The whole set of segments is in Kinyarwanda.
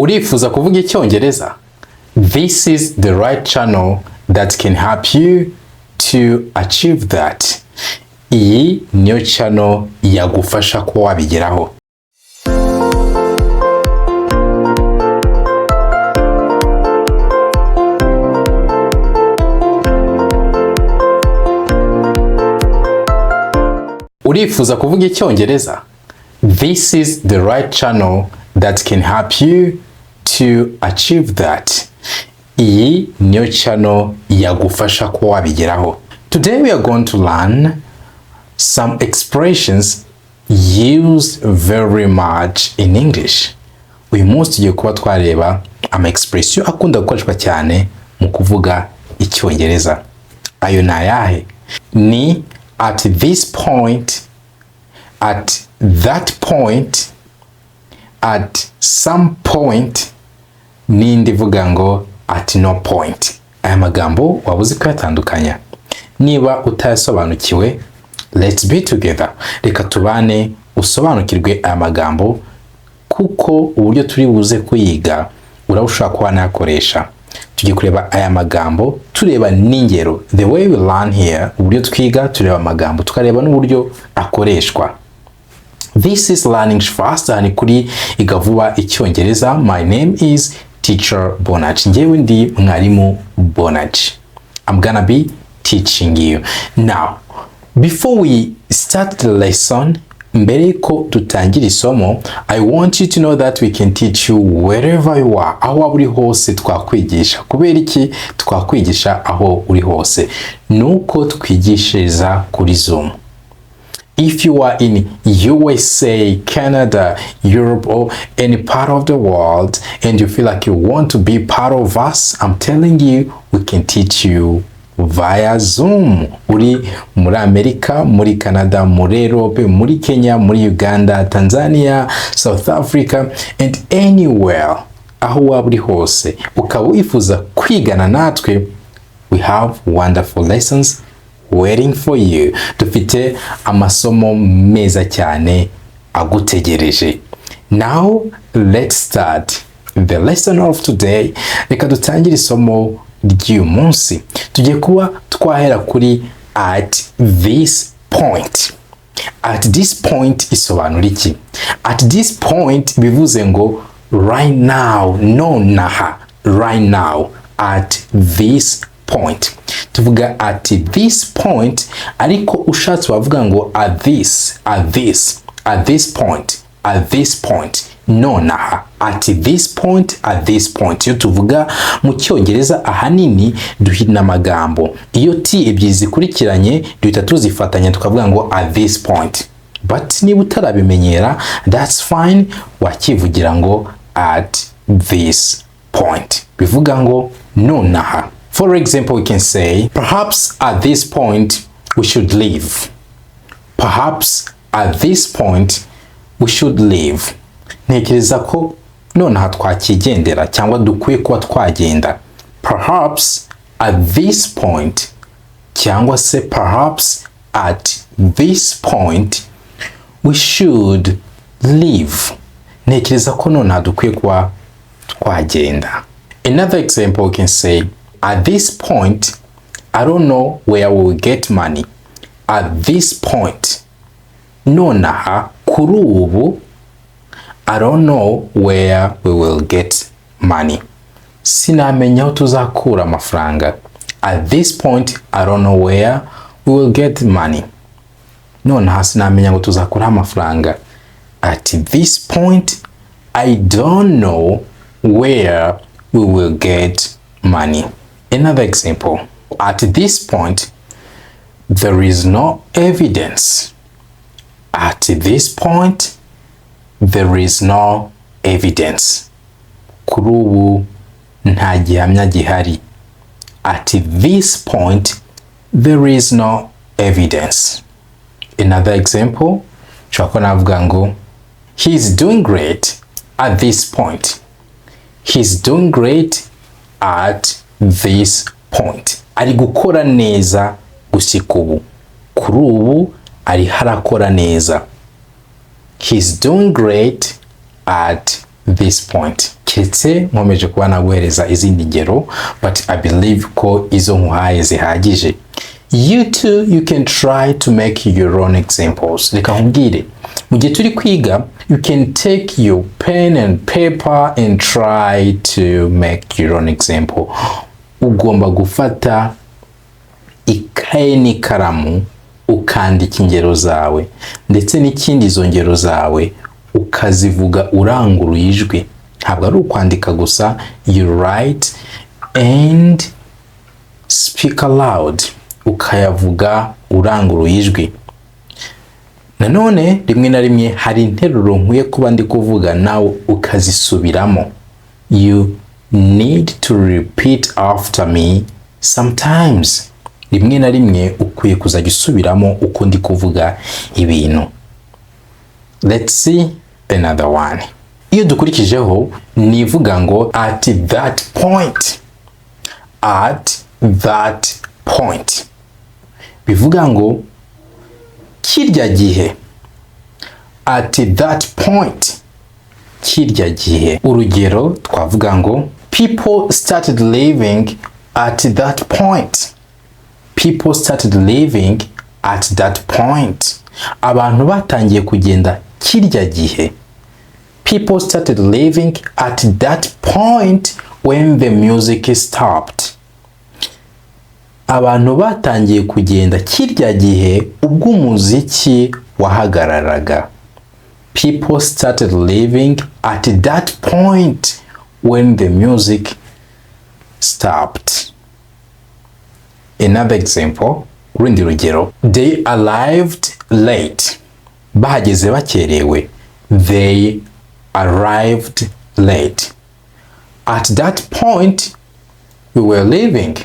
Urifuza kuvuga Icyongereza? This is the right channel that can help you to achieve that. Iyi niyo channel yagufasha ko wabigeraho. Urifuza kuvuga Icyongereza? This is the right channel that can help you to achieve that. Iyi niyo channel yagufasha ko wabigeraho. Today we are going to learn some expressions used very much in English. Uyu munsi tugiye kuba twareba ama expression akunda gukoreshwa cyane mu kuvuga Icyongereza. Ayo ni ayahe? Ni at this point, at that point, at some point, n'indi ivuga ngo at no point. Aya magambo wabuze kuyatandukanya. Niba utayasobanukiwe, let's be together. Reka tubane usobanukirwe aya magambo, kuko uburyo turi buze kuyiga urabashaka kuba nakoresha. Tugiye kureba aya magambo tureba n'ingero. The way we learn here, uburyo twiga tureba amagambo tukareba n'uburyo akoreshwa. This is learning fast and kuri IGA VUBA ICYONGEREZA. My name is Teacher Bonach. Njyewe ndi mwarimu Bonach. I'm gonna be teaching you. Now, before we start the lesson, mbere ko tutangira isomo, I want you to know that we can teach you wherever you are. Aho uri hose twakwigisha. Kubera iki twakwigisha aho uri hose? Nuko twigishiriza kuri Zoom. If you are in USA, Canada, Europe, or any part of the world, and you feel like you want to be part of us, I'm telling you, we can teach you via Zoom. Uri muri Amerika, muri Canada, muri Europe, muri Kenya, muri Uganda, Tanzania, South Africa, and anywhere. Aho waba uri hose, ukaba wifuza kwigana natwe, we have wonderful lessons waiting for you. Dufite amasomo meza cyane agutegereje. Now, let's start the lesson of today. Reka dutangire isomo ry'uyu munsi. Tugiye kuba twahera kuri at this point. At this point isobanura iki? At this point bivuze ngo right now, nonaha, right now, at this point. Tuvuga at this point, ariko ushatse wavuga ngo at this point, nonaha, at this point. Iyo tuvuga mu Cyongereza ahanini duhina amagambo. Iyo t ebyiri zikurikiranye duhita tuzifatanya tukavuga ngo at this point. But niba utarabimenyera, that's fine, wakivugira ngo at this point. Bivuga ngo nonaha. For example, we can say, perhaps at this point we should leave. Perhaps at this point we should leave. Ntekereza ko nonaha twakigendera cyangwa dukwiye kuba twagenda. Perhaps at this point cyangwa se perhaps at this point we should leave. Ntekereza ko nonaha dukwiye kuba twagenda. Another example, we can say, at this point, I don't know where we will get money. At this point, nonaha, kuri ubu, I don't know where we will get money. Sinamenya aho tuzakura amafaranga. At this point, I don't know where we will get money. Nonaha, sinamenya aho tuzakura amafaranga. At this point, I don't know where we will get money. Another example, at this point, there is no evidence. At this point, there is no evidence. Kuri ubu nta gihamya gihari. At this point, there is no evidence. Another example, nshobora navuga ngo he's doing great at this point. He's doing great at this point. Ari gukora neza gusika ubu. Kuri ubu ari harakora neza. He's doing great at this point. Keretse nkomeje kuba naguhereza izindi ngero, but I believe ko izo nkuhaye zihagije. You too, you can try to make your own examples. Reka nkubwire, mu gihe turi kwiga, you can take your pen and paper and try to make your own example. Ugomba gufata ikaye n'ikaramu ukandika ingero zawe, ndetse n'ikindi izo ngero zawe ukazivuga uranguruye ijwi. Ntabwo ari ukwandika gusa, you write and speak aloud, ukayavuga uranguruye ijwi. Nanone rimwe na rimwe hari interuro nkwiye kuba ndi kuvuga nawe ukazisubiramo. You need to repeat after me sometimes. Rimwe na rimwe ukwiye kuzajya usubiramo uko ndi kuvuga ibintu. Let's see another one. Iyo dukurikijeho nivuga ngo at that point. At that point. Bivuga ngo kirya gihe. At that point. Kirya gihe. Urugero twavuga ngo people started living at that point. People started living at that point. Abantu batangiye kugenda kirya gihe. People started living at that point when the music stopped. Abantu batangiye kugenda kirya gihe ubwo umuziki wahagararaga. People started living at that point when the music stopped. Another example, urundi rugero, they arrived late. Bahageze bakerewe. They arrived late. At that point, we were leaving.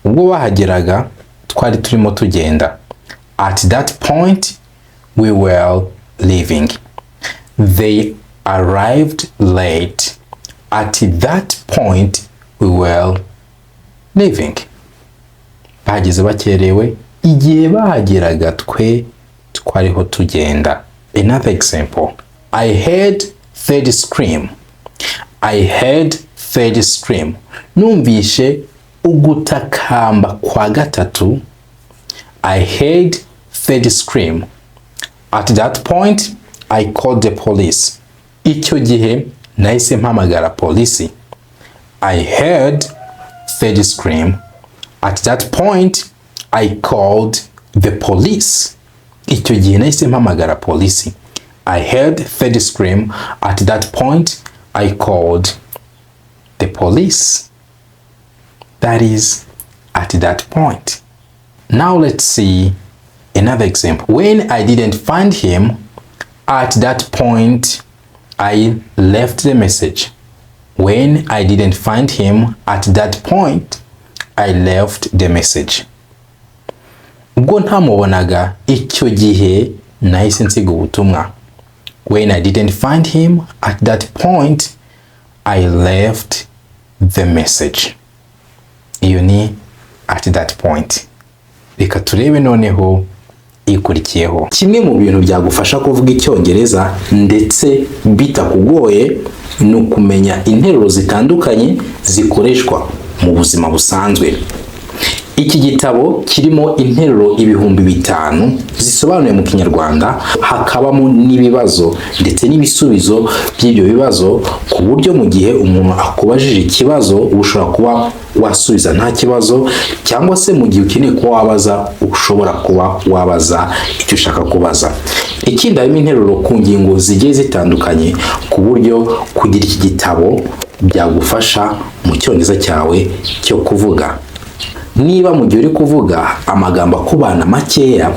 Ubwo bahageraga twari turimo tugenda. At that point, we were leaving. They arrived late. At that point, we were leaving. Bahageze bakerewe igihe bahageraga twe twariho tugenda. Another example, I heard third scream. I heard third scream. Numvishe ugutakamba kwa gatatu. I heard third scream. At that point, I called the police. Icyo gihe nahise mpamagara polisi. I heard third scream. At that point, I called the police. Icyo gihe nahise mpamagara polisi. I heard third scream. At that point, I called the police. That is, at that point. Now let's see another example. When I didn't find him, at that point, I left the message. When I didn't find him, at that point, I left the message. Ubwo ntamubonaga icyo gihe nahise nsiga ubutumwa. When I didn't find him, at that point, I left the message. Iyo ni at that point. Reka turebe noneho ikurikiyeho. Kimwe mu bintu byagufasha kuvuga icyongereza ndetse bitakugoye ni ukumenya interuro zitandukanye zikoreshwa mu buzima busanzwe. Iki gitabo kirimo interuro 5,000 zisobanuye mu Kinyarwanda, hakabamo n'ibibazo ndetse n'ibisubizo by'ibyo bibazo, ku buryo mu gihe umuntu akubajije ikibazo ushobora kuba wasubiza nta kibazo, cyangwa se mu gihe ukeneye kuba wabaza ushobora kuba wabaza icyo ushaka kubaza. Ikindi harimo interuro ku ngingo zigiye zitandukanye, ku buryo kugira iki gitabo byagufasha mu cyongereza cyawe cyo kuvuga. Niba mu gihe uri kuvuga amagambo akubana makeya,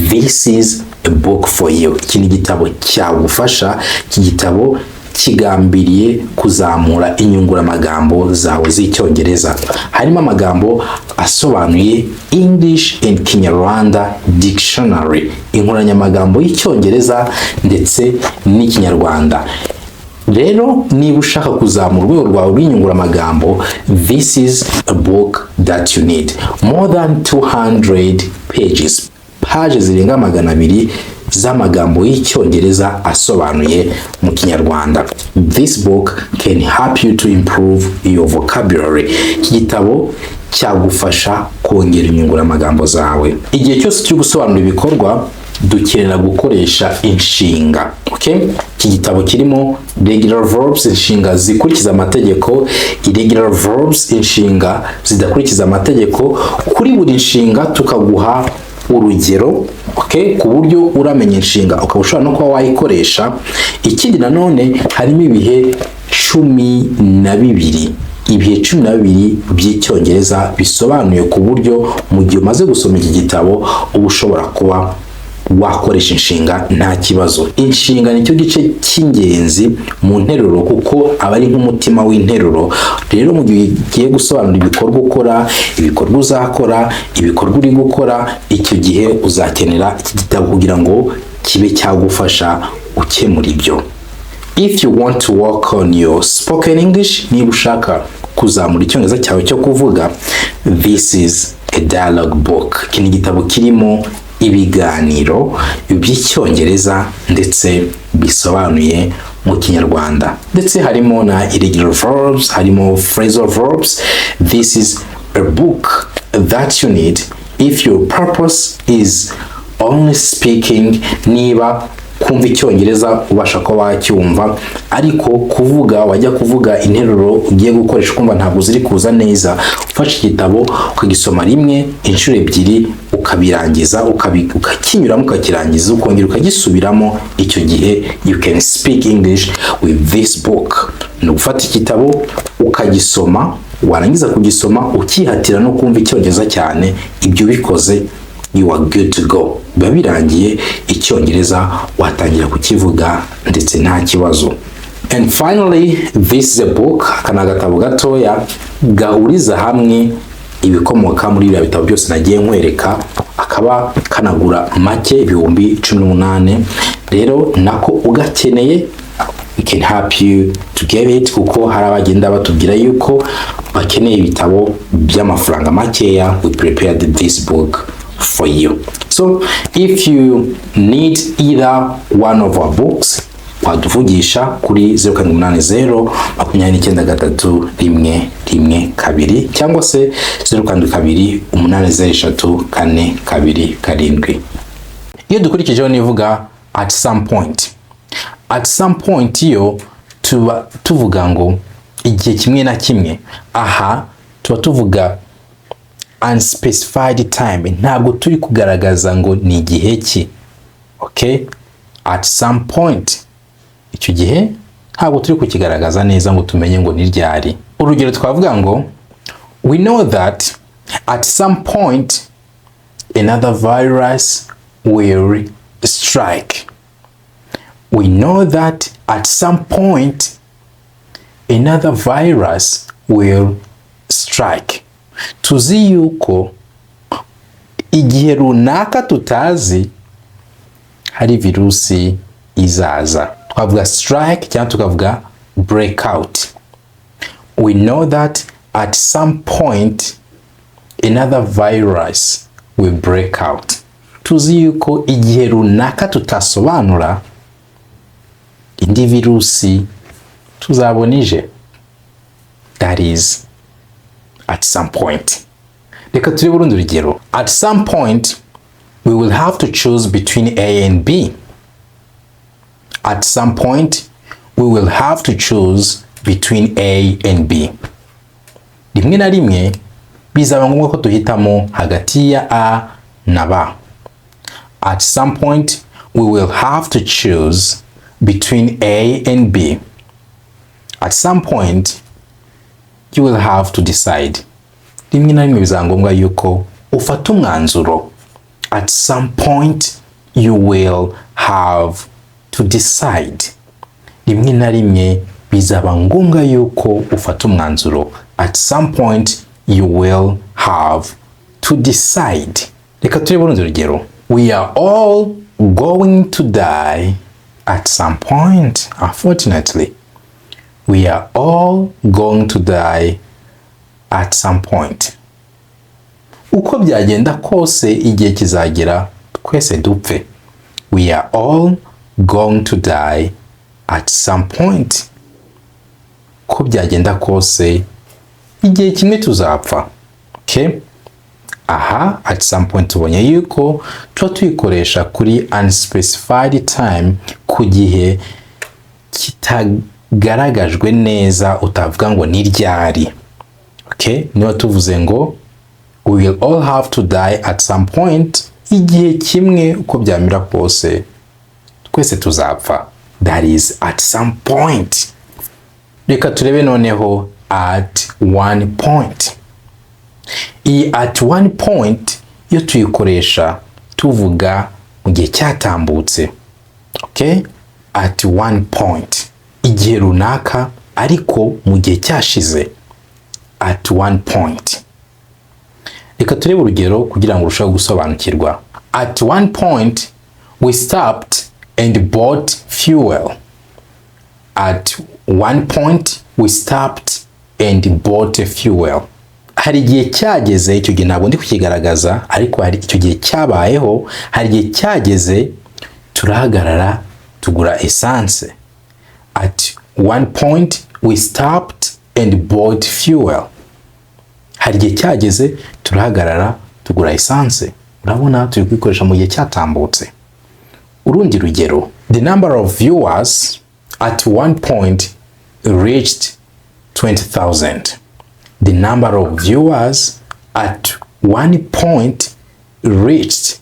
this is a book for you. Iki ni igitabo cyagufasha. Iki gitabo kigambiriye kuzamura inyunguramagambo zawe z'icyongereza. Harimo amagambo asobanuye English and Kinyarwanda dictionary, inkoranyamagambo y'icyongereza ndetse n'ikinyarwanda. Rero niba ushaka kuzamura urwego rwawe rw'inyunguramagambo, this is a book that you need. More than 200 pages. Pages zirenga 200 z'amagambo y'icyongereza asobanuye mu Kinyarwanda. This book can help you to improve your vocabulary. Iki gitabo cyagufasha kongera inyunguramagambo zawe. Igihe cyose cyo gusobanura ibikorwa dukenera gukoresha inshinga. Okay? Iki gitabo kirimo regular verbs, inshinga zikurikiza amategeko, irregular verbs, inshinga zidakurikiza amategeko. Kuri buri nshinga tukaguha urugero, okay, ku buryo uramenya inshinga ukaba ushobora no kuba wayikoresha. Ikindi nanone harimo ibihe 12, ibihe 12 by'icyongereza bisobanuye ku buryo mu gihe umaze gusoma iki gitabo uba ushobora kuba wakoresha inshinga nta kibazo. Inshinga nicyo gice cy'ingenzi mu nteruro kuko aba ari nk'umutima w'interuro. Rero mu gihe ugiye gusobanura ibikorwa ukora, ibikorwa uzakora, ibikorwa uri gukora, icyo gihe uzakenera iki gitabo kugira ngo kibe cyagufasha ukemura ibyo. If you want to work on your spoken English, niba ushaka kuzamura icyongereza cyawe cyo kuvuga, this is a dialogue book. Iki ni igitabo kirimo ibiganiro by'icyongereza ndetse bisobanuye mu Kinyarwanda. Ndetse harimo na irregular verbs, harimo phrasal verbs. This is a book that you need if your purpose is only speaking, niba kumva icyongereza ubasha ko wacyumva, ariko kuvuga wajya kuvuga interuro ugiye gukoresha kumva ntabwo ziri kuza neza, ufashe igitabo ukagisoma rimwe, inshuro ebyiri, ukabirangiza, ukakinyuramo, ukakirangiza, ukongera ukagisubiramo. Icyo gihe you can speak English with this book. Ni ugufata igitabo ukagisoma, warangiza kugisoma ukihatira no kumva icyongereza cyane. Ibyo bikoze you are good to go. Biba birangiye, icyongereza watangira kukivuga ndetse nta kibazo. And finally, this is a book, kana gatabo gatoya gahuriza hamwe ibikomoka muri bya bitabo byose nagiye nkwereka, akaba kanagura make ibihumbi 18. Rero nako ugakeneye, we can help you to get it, kuko hari abagenda batubwira yuko bakeneye ibitabo by'amafaranga makeya. We prepared this book for you. So if you need either one of our books, waduvugisha kuri 0782293112 cyangwa se 0728034227. Iyo dukurikijeho nivuga at some point. At some point iyo tuba tuvuga ngo igihe kimwe na kimwe. Aha tuba tuvuga unspecified time, ntabwo turi kugaragaza ngo ni igihe ki. Okay? At some point, icyo gihe ntabwo turi kukigaragaza neza ngo tumenye ngo ni ryari. Urugero twavuga ngo we know that at some point another virus will strike. We know that at some point another virus will strike. Tuzi yuko igihe runaka tutazi hari virusi izaza. Twavuga strike cyangwa tukavuga breakout. We know that at some point another virus will break out. Tuzi yuko igihe runaka tutasobanura indi virusi tuzabonije. That is at some point. Reka turebe urundi rugero. At some point we will have to choose between A and B. At some point we will have to choose between A and B. Rimwe na rimwe bizaba ngombwa ko duhitamo hagati ya A na B. At some point we will have to choose between A and B. At some point you will have to decide. Rimwe na rimwe bizaba ngombwa yuko ufata umwanzuro. At some point you will have to decide. Rimwe na rimwe bizaba ngombwa yuko ufata umwanzuro. At some point you will have to decide. Reka turebe urundi rugero. We are all going to die at some point, unfortunately. We are all going to die at some point. Uko byagenda kose igihe kizagera twese dupfe. we are all going to die at some point. Ko byagenda kose igihe kimwe tuzapfa. Okay? Aha, at some point tubonye yuko tuba tuyikoresha kuri unspecified time, ku gihe kitagaragajwe neza, utavuga ngo ni ryari. Okay? Niba tuvuze ngo we will all have to die at some point, igihe kimwe uko byamira kose twese tuzapfa. That is at some point. Reka turebe noneho at one point. Iyi at one point yo tuyikoresha tuvuga mu gihe cyatambutse. Okay? At one point, igihe runaka ariko mu gihe cyashize. At one point. Reka turebe urugero kugira ngo urusheho gusobanukirwa. At one point we stopped and bought fuel. At one point we stopped and bought fuel. Hari igihe cyageze, icyo gihe ntabwo ndi kukigaragaza, ariko hari icyo gihe cyabayeho, hari igihe cyageze turahagarara tugura essence. At one point we stopped and bought fuel. Hari igihe cyageze turahagarara tugura essence. Urabona turi kwikoresha mu gihe cyatambutse. Urundi rugero, the number of viewers at one point reached 20,000. The number of viewers at one point reached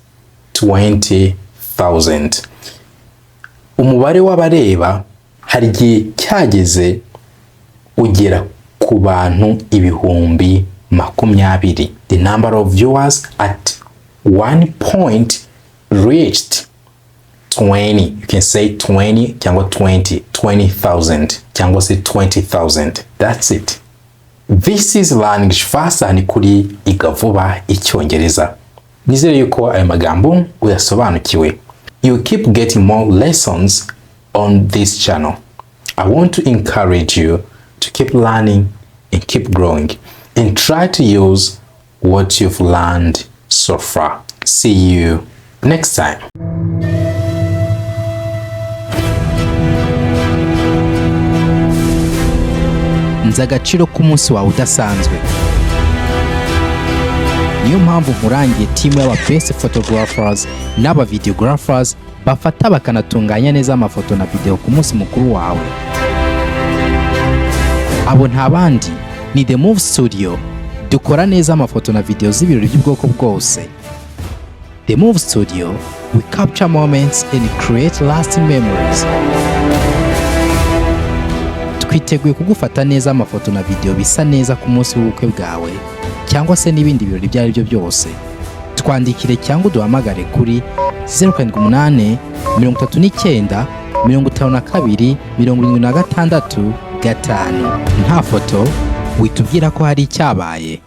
20,000. Umubare w'abareba hari igihe cyageze ugera ku bantu ibihumbi 20. The number of viewers at one point reached 20. You can say 20 cyangwa 20,000 cyangwa se 20,000. That's it. This is Language Fast ni kuri IGA VUBA ICYONGEREZA. Nizere yuko aya magambo uyasobanukiwe. You keep getting more lessons on this channel. I want to encourage you to keep learning and keep growing and try to use what you've learned so far. See you next time. nzi agaciro k'umunsi wawe udasanzwe. Niyo mpamvu nkurangiye timu y'aba best photographers n'aba videographers bafata bakanatunganya neza amafoto na video ku munsi mukuru wawe. Abo nta bandi ni The Move Studio. Dukora neza amafoto na video z'ibirori by'ubwoko bwose. The Move Studio, we capture moments and create lasting memories. Twiteguye kugufata neza amafoto na video bisa neza ku munsi w'ubukwe bwawe cyangwa se n'ibindi birori ibyo ari byo byose. Twandikire cyangwa uduhamagare kuri 078 39 52 76 5. Nta foto witubwira ko hari icyabaye.